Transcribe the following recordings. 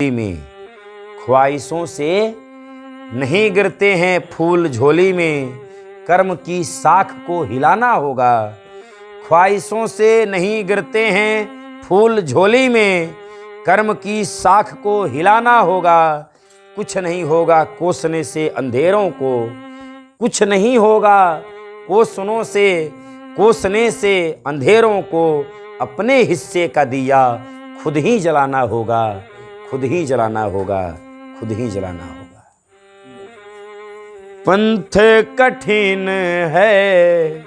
में ख्वाहिशों से नहीं गिरते हैं फूल झोली में, कर्म की साख को हिलाना होगा। ख्वाहिशों से नहीं गिरते हैं फूल झोली में, कर्म की साख को हिलाना होगा। कुछ नहीं होगा कोसने से अंधेरों को, कुछ नहीं होगा कोसने से अंधेरों को। अपने हिस्से का दिया खुद ही जलाना होगा, खुद ही जलाना होगा, खुद ही जलाना होगा। पंथ कठिन है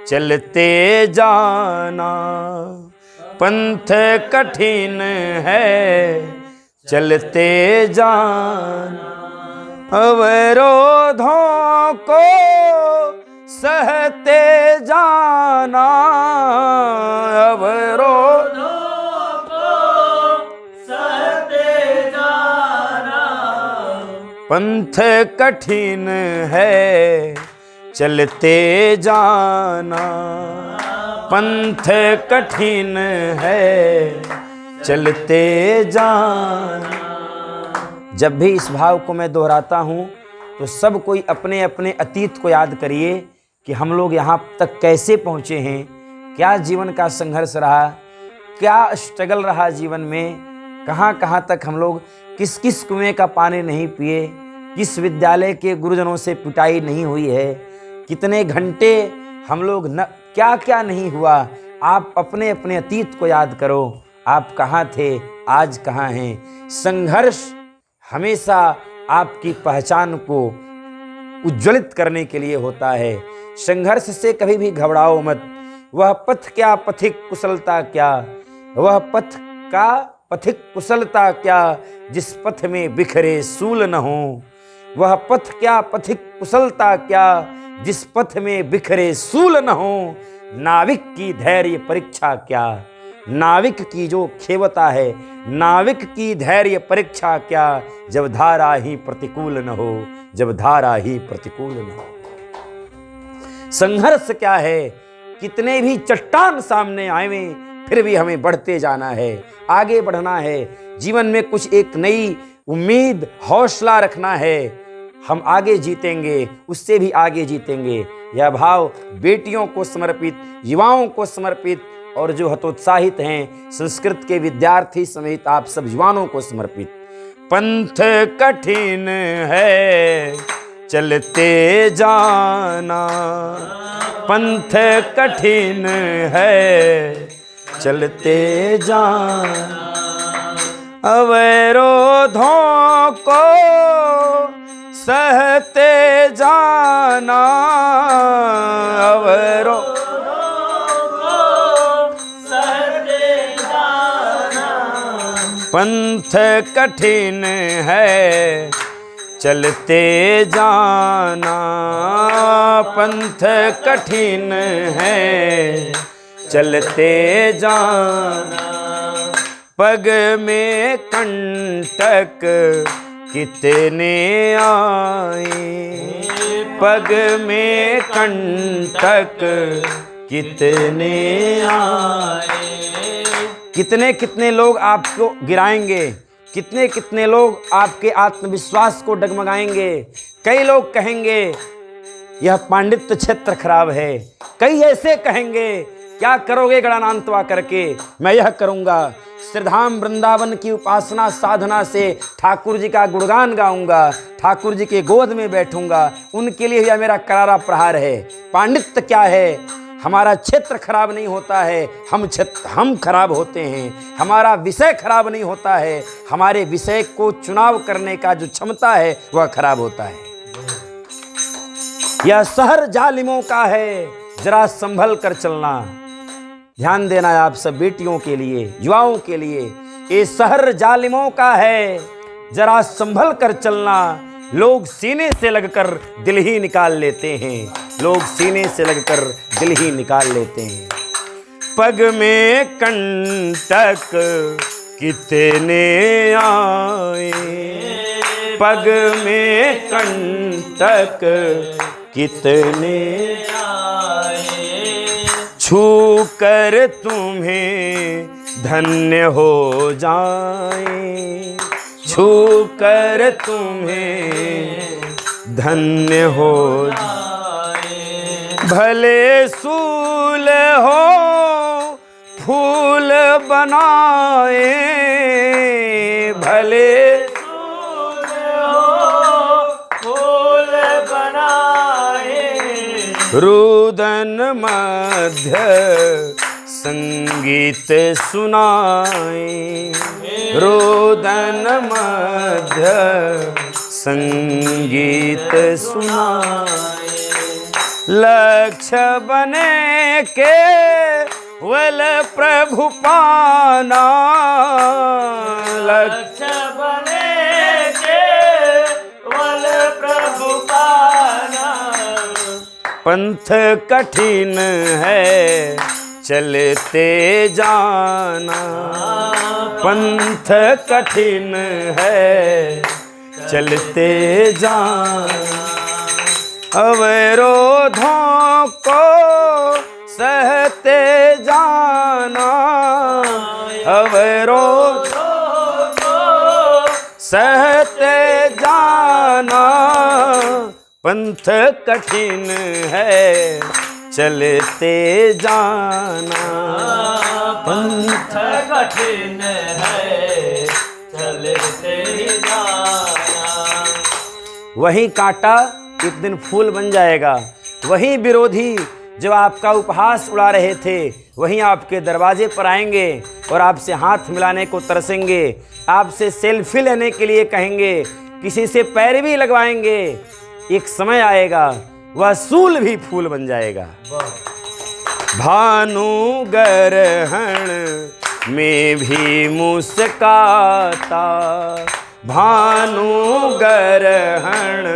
चलते जाना, पंथ कठिन है चलते जाना। अवरोधों को सहते जाना, अवरोधों पंथ कठिन है चलते जाना, पंथ कठिन है चलते जाना। जब भी इस भाव को मैं दोहराता हूँ तो सब कोई अपने अपने अतीत को याद करिए कि हम लोग यहाँ तक कैसे पहुँचे हैं, क्या जीवन का संघर्ष रहा, क्या स्ट्रगल रहा जीवन में, कहाँ कहाँ तक हम लोग किस किस कुएं का पानी नहीं पिए, किस विद्यालय के गुरुजनों से पिटाई नहीं हुई है, कितने घंटे हम लोग न क्या क्या नहीं हुआ। आप अपने अपने अतीत को याद करो, आप कहाँ थे, आज कहाँ हैं। संघर्ष हमेशा आपकी पहचान को उज्ज्वलित करने के लिए होता है। संघर्ष से कभी भी घबराओ मत। वह पथ क्या पथिक कुशलता क्या, वह पथ का पथिक कुशलता क्या, जिस पथ में बिखरे सूल न हो। वह पथ क्या पथिक कुशलता क्या, जिस पथ में बिखरे सूल न हो। नाविक की धैर्य परीक्षा क्या, नाविक की जो खेवता है, नाविक की धैर्य परीक्षा क्या, जब धारा ही प्रतिकूल न हो, जब धारा ही प्रतिकूल न हो। संघर्ष क्या है, कितने भी चट्टान सामने आए फिर भी हमें बढ़ते जाना है, आगे बढ़ना है। जीवन में कुछ एक नई उम्मीद हौसला रखना है। हम आगे जीतेंगे, उससे भी आगे जीतेंगे। यह भाव बेटियों को समर्पित, युवाओं को समर्पित और जो हतोत्साहित हैं संस्कृत के विद्यार्थी समेत आप सब युवाओं को समर्पित। पंथ कठिन है चलते जाना, पंथ कठिन है चलते जाना। अवरोधों को सहते जाना, अवरोधों को सहते जाना। पंथ कठिन है चलते जाना, पंथ कठिन है चलते जाना। पग में कंटक कितने आए, पग में कंटक कितने आए। कितने कितने लोग आपको गिराएंगे, कितने कितने लोग आपके आत्मविश्वास को डगमगाएंगे। कई लोग कहेंगे यह पांडित्य क्षेत्र खराब है, कई ऐसे कहेंगे क्या करोगे गणानांतवा करके। मैं यह करूँगा, श्रीधाम वृंदावन की उपासना साधना से ठाकुर जी का गुणगान गाऊंगा, ठाकुर जी के गोद में बैठूंगा। उनके लिए यह मेरा करारा प्रहार है। पांडित्य क्या है, हमारा क्षेत्र खराब नहीं होता है, हम खराब होते हैं। हमारा विषय खराब नहीं होता है, हमारे विषय को चुनाव करने का जो क्षमता है वह खराब होता है। यह शहर जालिमों का है, जरा संभल कर चलना। ध्यान देना है आप सब बेटियों के लिए, युवाओं के लिए। ये शहर जालिमों का है, जरा संभल कर चलना। लोग सीने से लगकर दिल ही निकाल लेते हैं, लोग सीने से लगकर दिल ही निकाल लेते हैं। पग में कंटक कितने आए, पग में कंटक कितने आए। छू कर तुम्हें धन्य हो जाए, छू कर तुम्हें धन्य हो भले सूल हो फूल बनाए भले सूल हो फूल बनाए रुदन मध्य संगीत सुनाए रुदन मध्य संगीत सुनाए लक्ष्य बने केवल प्रभु पाना लक्ष्य बने केवल प्रभु पाना पंथ कठिन है चलते जाना पंथ कठिन है चलते जाना अवरोधों को सहते जाना अवरोधों को सहते जाना पंथ कठिन है चलते जाना पंथ कठिन है चलते जाना वही कांटा एक दिन फूल बन जाएगा वही विरोधी जो आपका उपहास उड़ा रहे थे वहीं आपके दरवाजे पर आएंगे और आपसे हाथ मिलाने को तरसेंगे आपसे सेल्फी लेने के लिए कहेंगे किसी से पैरवी लगवाएंगे एक समय आएगा वह सूल भी फूल बन जाएगा भानु ग्रहण में भी मुस्काता भानु ग्रहण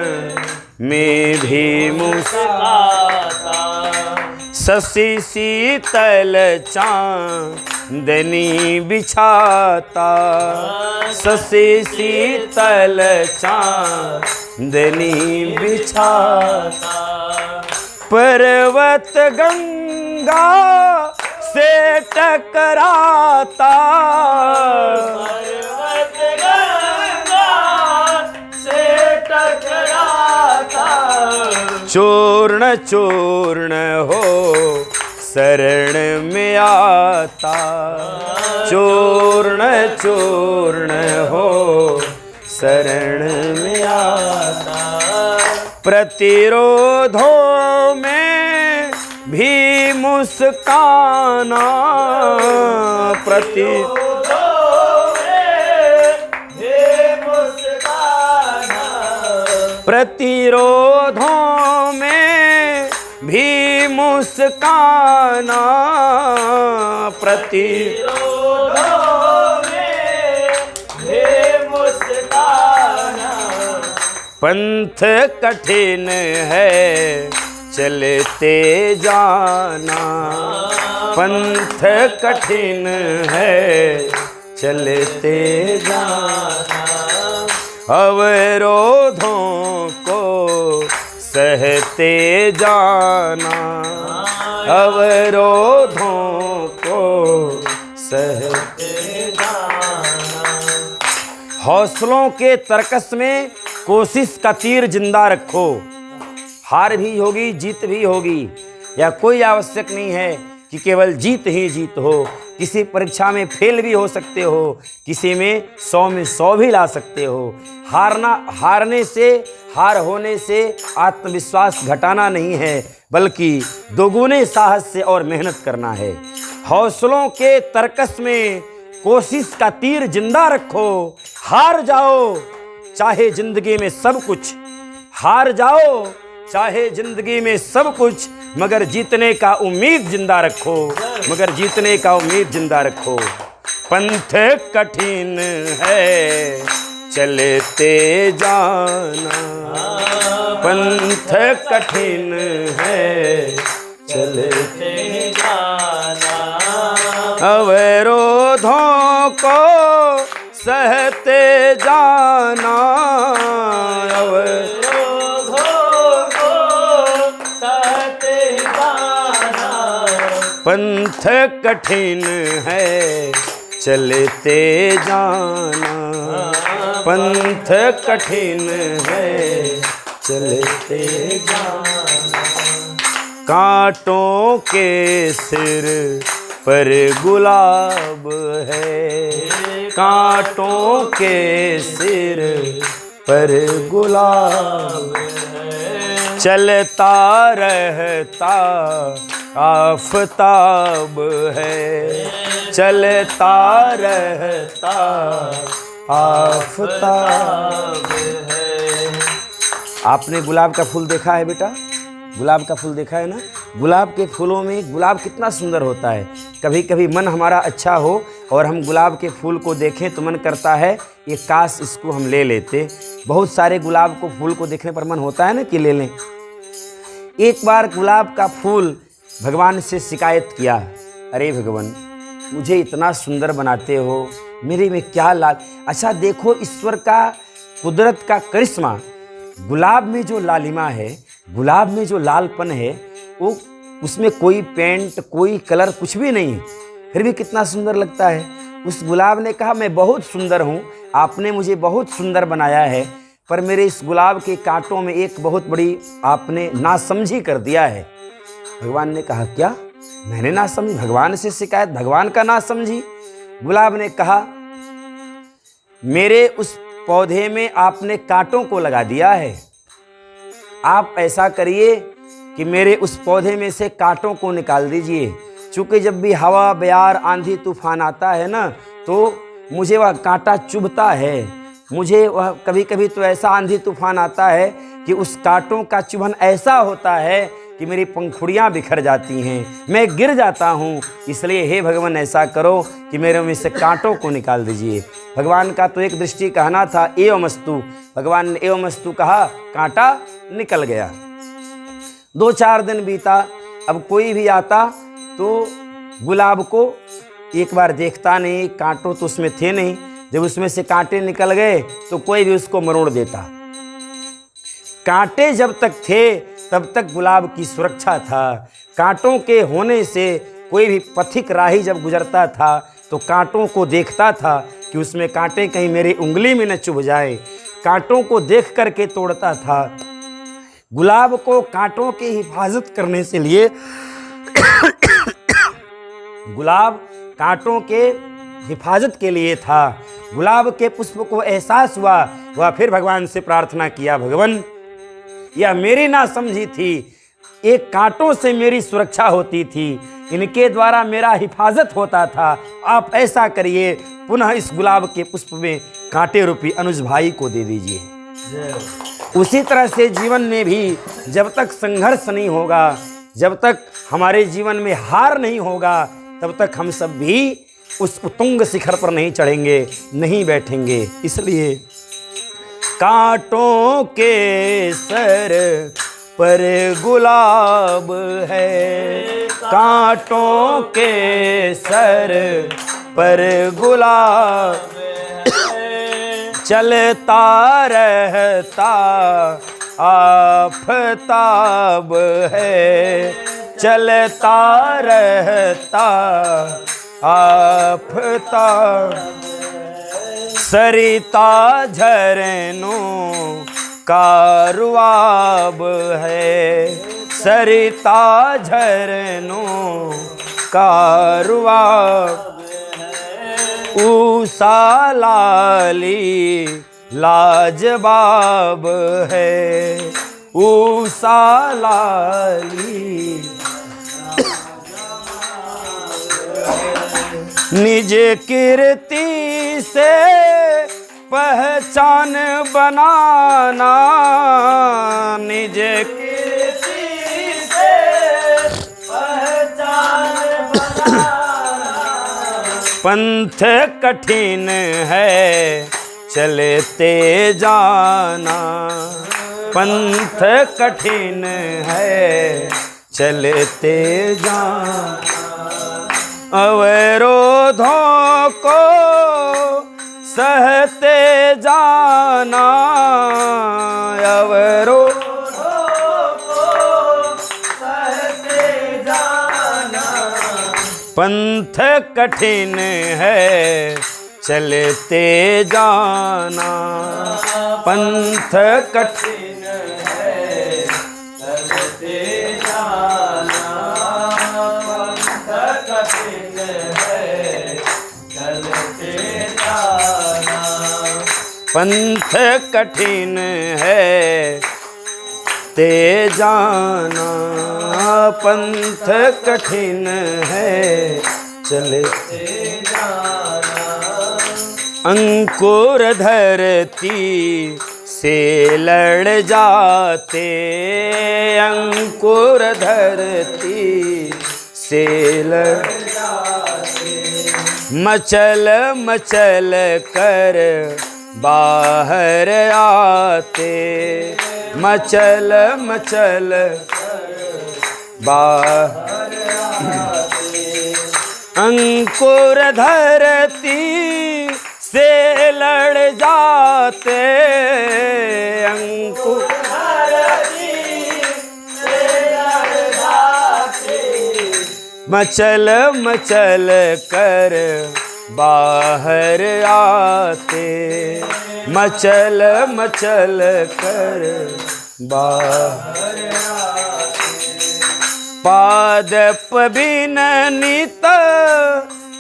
में भी मुस्काता शशि शीतल चांदनी बिछाता शशि शीतल चांदनी बिछाता पर्वत गंगा से टकराता पर्वत गंगा से टकराता चूर्ण चूर्ण हो शरण में आता चूर्ण चूर्ण हो शरण में आता प्रतिरोधों में भी मुस्काना प्रतिरोधों में भी मुस्काना पंथ कठिन है चलते जाना पंथ कठिन है चलते जाना अवरोधों को सहते जाना अवरोधों को सहते जाना हौसलों के तर्कस में कोशिश का तीर जिंदा रखो हार भी होगी जीत भी होगी या कोई आवश्यक नहीं है कि केवल जीत ही जीत हो किसी परीक्षा में फेल भी हो सकते हो किसी में 100 में 100 भी ला सकते हो हारने से हार होने से आत्मविश्वास घटाना नहीं है बल्कि दोगुने साहस से और मेहनत करना है हौसलों के तर्कस में कोशिश का तीर जिंदा रखो हार जाओ चाहे जिंदगी में सब कुछ हार जाओ चाहे जिंदगी में सब कुछ मगर जीतने का उम्मीद जिंदा रखो मगर जीतने का उम्मीद जिंदा रखो पंथ कठिन है चलते जाना पंथ कठिन है चलते जाना अवरोधों को सहते जाना पंथ कठिन है चलते जाना पंथ कठिन है चलते जाना। कांटों के सिर पर गुलाब है, कांटों के सिर पर गुलाब है। चलता रहता आफताब है, चलता रहता आफताब है। आपने गुलाब का फूल देखा है बेटा? गुलाब का फूल देखा है ना? गुलाब के फूलों में गुलाब कितना सुंदर होता है। कभी कभी मन हमारा अच्छा हो और हम गुलाब के फूल को देखें तो मन करता है ये काश इसको हम ले लेते। बहुत सारे गुलाब को फूल को देखने पर मन होता है ना कि ले लें। एक बार गुलाब का फूल भगवान से शिकायत किया, अरे भगवान मुझे इतना सुंदर बनाते हो, मेरे में क्या लाल। अच्छा देखो ईश्वर का कुदरत का करिश्मा, गुलाब में जो लालिमा है, गुलाब में जो लालपन है, वो उसमें कोई पेंट कोई कलर कुछ भी नहीं है, फिर भी कितना सुंदर लगता है। उस गुलाब ने कहा मैं बहुत सुंदर हूँ, आपने मुझे बहुत सुंदर बनाया है, पर मेरे इस गुलाब के कांटों में एक बहुत बड़ी आपने नासमझी कर दिया है। भगवान ने कहा क्या? मैंने ना समझी? भगवान से शिकायत, भगवान का ना समझी? गुलाब ने कहा मेरे उस पौधे में आपने कांटों को लगा दिया है। आप ऐसा करिए कि मेरे उस पौधे में से कांटों को निकाल दीजिए, क्योंकि जब भी हवा बयार आंधी तूफान आता है ना तो मुझे वह कांटा चुभता है। मुझे वह कभी कभी तो ऐसा आंधी तूफान आता है कि उस कांटों का चुभन ऐसा होता है कि मेरी पंखुड़ियाँ बिखर जाती हैं, मैं गिर जाता हूँ। इसलिए हे भगवान ऐसा करो कि मेरे में से कांटों को निकाल दीजिए। भगवान का तो एक दृष्टि कहना था एवमस्तु, भगवान ने एवमस्तु कहा, कांटा निकल गया। 2-4 दिन बीता, अब कोई भी आता तो गुलाब को एक बार देखता नहीं, कांटों तो उसमें थे नहीं। जब उसमें से कांटे निकल गए तो कोई भी उसको मरोड़ देता। कांटे जब तक थे तब तक गुलाब की सुरक्षा था। कांटों के होने से कोई भी पथिक राही जब गुजरता था तो कांटों को देखता था कि उसमें कांटे कहीं मेरी उंगली में न चुभ जाए, कांटों को देख करके तोड़ता था। गुलाब को कांटों की हिफाजत करने से लिए गुलाब कांटों के हिफाजत के लिए था। गुलाब के पुष्प को एहसास हुआ, वह फिर भगवान से प्रार्थना किया, भगवान यह मेरी ना समझी थी, एक कांटों से मेरी सुरक्षा होती थी, इनके द्वारा मेरा हिफाजत होता था। आप ऐसा करिए पुनः इस गुलाब के पुष्प में कांटे रूपी अनुज भाई को दे दीजिए। उसी तरह से जीवन में भी जब तक संघर्ष नहीं होगा, जब तक हमारे जीवन में हार नहीं होगा, तब तक हम सब भी उस उत्तुंग शिखर पर नहीं चढ़ेंगे, नहीं बैठेंगे। इसलिए कांटों के सर पर गुलाब है, कांटों के सर पर गुलाब है, चलता रहता आफताब है, चलता रहता आफताब। सरिता झरनों का रुआब है, सरिता झरनों का रुआब है, ऊषा लाली लाजवाब है, ऊषा लाली निज कीर्ति से पहचान बनाना, निज कीर्ति से पहचान बनाना। पंथ कठिन है चलते जाना, पंथ कठिन है चलते जाना। अवरोधों को सहते जाना, अवरोधों को सहते जाना। पंथ कठिन है चलते जाना। पंथ कठिन है चलते जाना, पंथ कठिन है चलते जाना। पंथ कठिन है ते जाना, पंथ कठिन है चलते जाना। अंकुर धरती से लड़ जाते, अंकुर धरती से लड़ मचल मचल कर बाहर आते, मचल मचल बाहर अंकुर धरती से लड़ जाते, अंकुर मचल मचल कर बाहर आते, मचल मचल कर बाहर पादप बिन नित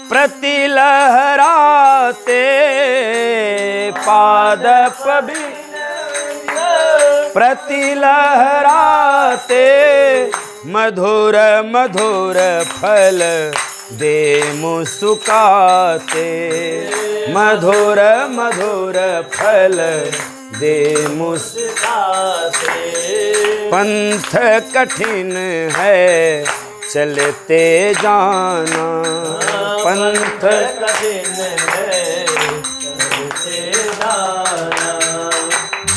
प्रति लहराते, पादप बिन प्रति लहराते, मधुर मधुर फल दे मुस्काते, मधुर मधुर फल दे मुस्काते। पंथ कठिन है चलते जाना, पंथ कठिन है चलते जाना।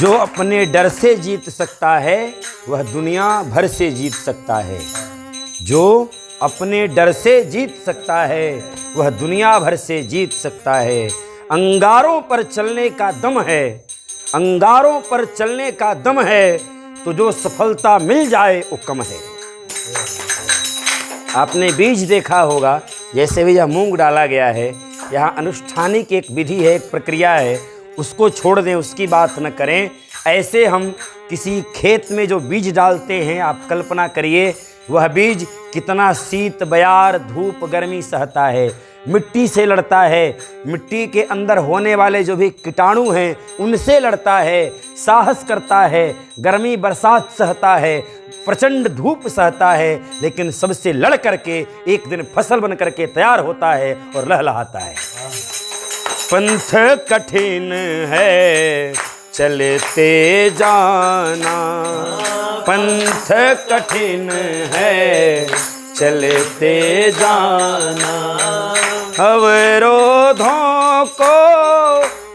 जो अपने डर से जीत सकता है वह दुनिया भर से जीत सकता है, जो अपने डर से जीत सकता है वह दुनिया भर से जीत सकता है। अंगारों पर चलने का दम है, अंगारों पर चलने का दम है, तो जो सफलता मिल जाए वो कम है। आपने बीज देखा होगा, जैसे भी यह मूंग डाला गया है, यहाँ अनुष्ठानिक एक विधि है, एक प्रक्रिया है, उसको छोड़ दें, उसकी बात न करें। ऐसे हम किसी खेत में जो बीज डालते हैं, आप कल्पना करिए वह बीज कितना शीत बयार धूप गर्मी सहता है, मिट्टी से लड़ता है, मिट्टी के अंदर होने वाले जो भी कीटाणु हैं उनसे लड़ता है, साहस करता है, गर्मी बरसात सहता है, प्रचंड धूप सहता है, लेकिन सबसे लड़ करके एक दिन फसल बन करके तैयार होता है और लहलहाता है। पंथ कठिन है चलते जाना, पंथ कठिन है चलते जाना। अवरोधों को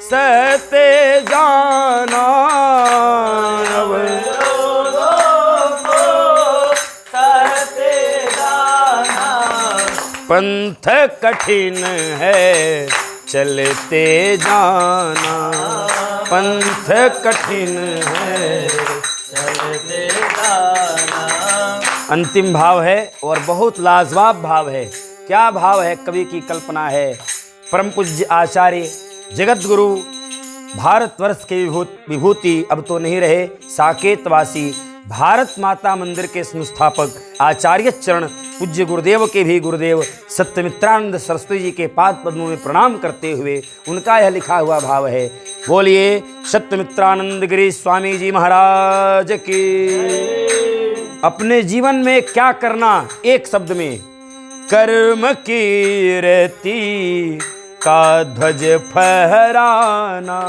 सहते जाना, अवरोधों को सहते जाना। पंथ कठिन है चलते जाना, पंथ कठिन है चलते जाना। अंतिम भाव है और बहुत लाजवाब भाव है। क्या भाव है, कवि की कल्पना है। परम पूज्य आचार्य जगत गुरु भारतवर्ष के विभूति अब तो नहीं रहे, साकेतवासी भारत माता मंदिर के संस्थापक आचार्य चरण पूज्य गुरुदेव के भी गुरुदेव सत्यमित्रानंद सरस्वती जी के पाद पद्मों में प्रणाम करते हुए उनका यह लिखा हुआ भाव है। बोलिए सत्यमित्रानंद गिरी स्वामी जी महाराज की। अपने जीवन में क्या करना, एक शब्द में, कर्म कीर्ति का ध्वज फहराना,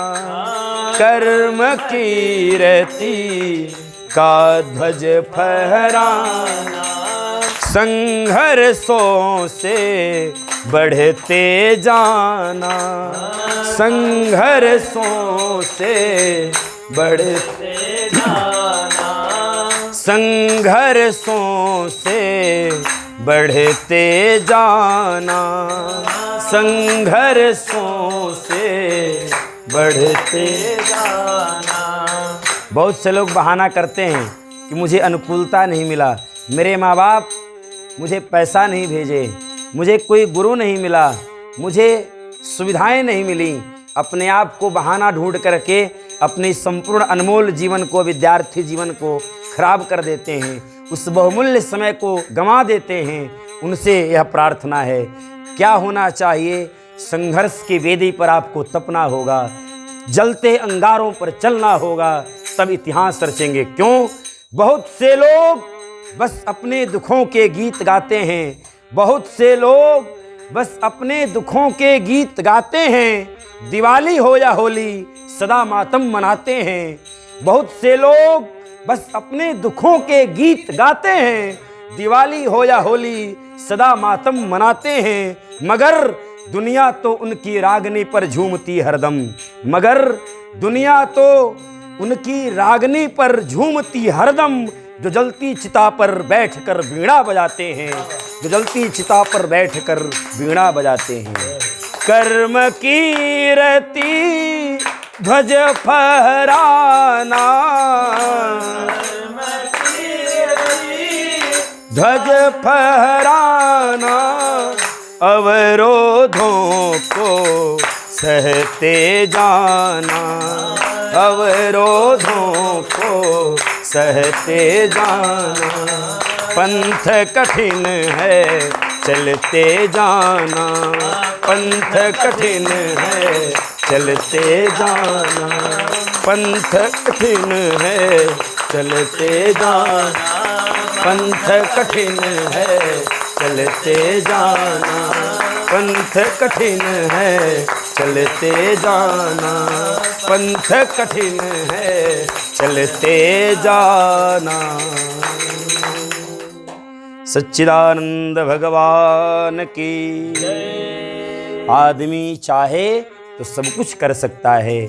कर्म कीर्ति का ध्वज फहराना। संघर्षों से बढ़ते जाना, संघर्षों से बढ़ते जाना। संघर्षों से बढ़ते जाना, संघर्षों से बढ़ते जाना। बहुत से लोग बहाना करते हैं कि मुझे अनुकूलता नहीं मिला, मेरे माँ बाप मुझे पैसा नहीं भेजे, मुझे कोई गुरु नहीं मिला, मुझे सुविधाएं नहीं मिली, अपने आप को बहाना ढूंढ करके अपने संपूर्ण अनमोल जीवन को, विद्यार्थी जीवन को खराब कर देते हैं, उस बहुमूल्य समय को गंवा देते हैं। उनसे यह प्रार्थना है, क्या होना चाहिए? संघर्ष की वेदी पर आपको तपना होगा, जलते अंगारों पर चलना होगा, तब इतिहास रचेंगे। क्यों? बहुत से लोग बस अपने दुखों के गीत गाते हैं, बहुत से लोग बस अपने दुखों के गीत गाते हैं, दिवाली हो या होली सदा मातम मनाते हैं। बहुत से लोग बस अपने दुखों के गीत गाते हैं, दिवाली हो या होली सदा मातम मनाते हैं, मगर दुनिया तो उनकी रागनी पर झूमती हरदम, मगर दुनिया तो उनकी रागनी पर झूमती हरदम, जो जलती चिता पर बैठकर वीणा बजाते हैं, जो जलती चिता पर बैठकर वीणा बजाते हैं। कर्म कीरति ध्वज फहराना, ध्वज फहराना, अवरोधों को सहते जाना, अवरोधों को सहते जाना। पंथ कठिन है चलते जाना, पंथ कठिन है चलते जाना, पंथ कठिन है चलते जाना, पंथ कठिन है चलते जाना, पंथ कठिन है चलते जाना, पंथ कठिन है चलते जाना। सच्चिदानंद भगवान की। आदमी चाहे तो सब कुछ कर सकता है।